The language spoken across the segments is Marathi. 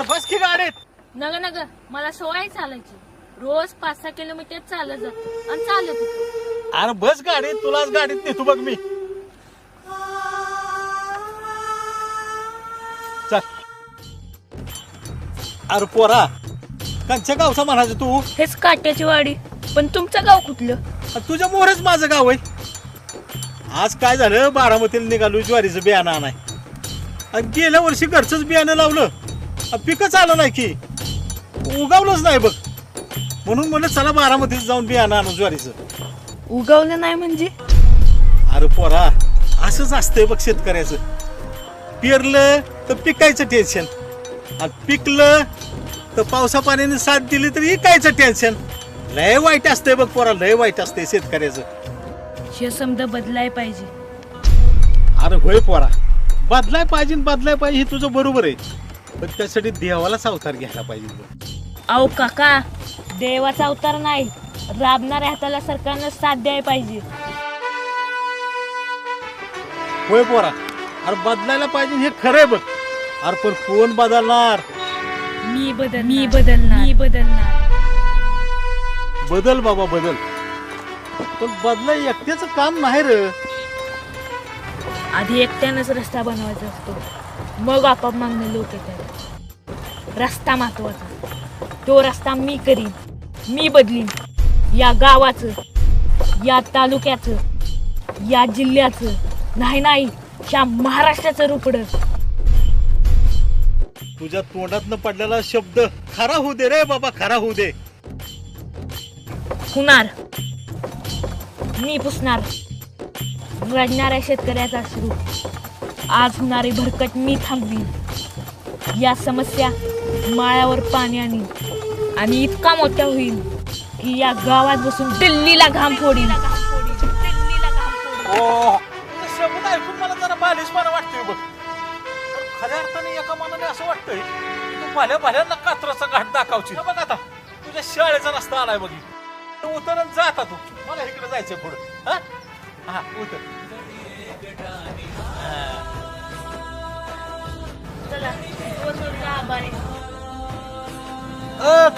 बस की गाडीत. नग नग मला सवय चालायची. रोज 5-6 किलोमीटर चालत जातो आणि चालत येतो. अरे बस गाडीत, तुलाच गाडीत नेतो बघ मी. चल. अरे पोरा, कंच्या गावचा म्हणायचं तू? हेच काट्याची वाडी. पण तुमचं गाव कुठलं? तुझ्या मोहरच माझं गाव आहे. आज काय झालं, बारामतीला निघालो ज्वारीचं बियाणं आणाय. आणि गेल्या वर्षी घरचंच बियाणं लावलं, पिकच आलं नाही की, उगावलंच नाही बघ. म्हणून म्हणलं चला बारामतीत जाऊन बियाणं आणू ज्वारीचं. उगवलं नाही म्हणजे? अरे पोरा, असंच असतंय बघ शेतकऱ्याचं. पेरलं तर पिकायचं टेन्शन, आणि पिकलं तर पावसा पाण्याने साथ दिली तर इकायचं टेन्शन. लय वाईट असतंय बघ पोरा, लय वाईट असतंय शेतकऱ्याचं. हे समजा बदलाय पाहिजे. अरे होय पोरा, बदलाय पाहिजे हे तुझं बरोबर आहे. पण त्यासाठी देवालाच अवतार घ्यायला पाहिजे. अहो काका, देवाचा अवतार नाही, राबणाऱ्या हाताला सरकारनं साथ द्यायला पाहिजे. होय पोरा, अरे बदलायला पाहिजे हे खरं आहे बघ. अरे पण कोण बदलणार? मी बदलणार. बदल बाबा बदल, पण बदलाय एकट्याचं काम नाही रे. आधी एकट्यानंच रस्ता बनवायचा असतो, मग आपाप मागणे लोक येतात. रस्ता महत्वाचा. तो रस्ता मी करीन, मी बदलीन. या गावाचं, या तालुक्याचं, या जिल्ह्याचं, नाही या महाराष्ट्राचं रुपडं. तुझ्या तोंडातनं पडलेला शब्द खरा होऊ दे रे बाबा, खरा होऊ दे. होणार. मी पुसणार रडणाऱ्या शेतकऱ्याचा अश्रू. आज होणारी भरकट मी थांबवीन. या समस्या माळ्यावर पाणी आणीन आणि इतका मोठा होईल की या गावात बसून दिल्लीला घाम फोडीन. शब्द ऐकून मला जरा बालिशपणा वाटतोय बघ. खऱ्या अर्थाने एका मनाने असं वाटतंय तू भल्या कात्राचा घाट दाखवची बघ. आता तुझ्या शाळेचा रस्ता आलाय बघ, उतर जाता तू. मला इकडे जायचंय पुढे. हा उतर.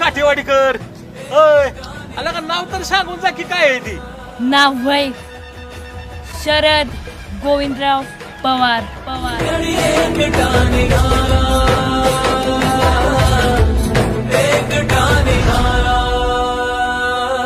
काठेवाडीकर, आला का नाव तर सांगून जा की काय आहे ती. नाव वय शरद गोविंदराव पवार.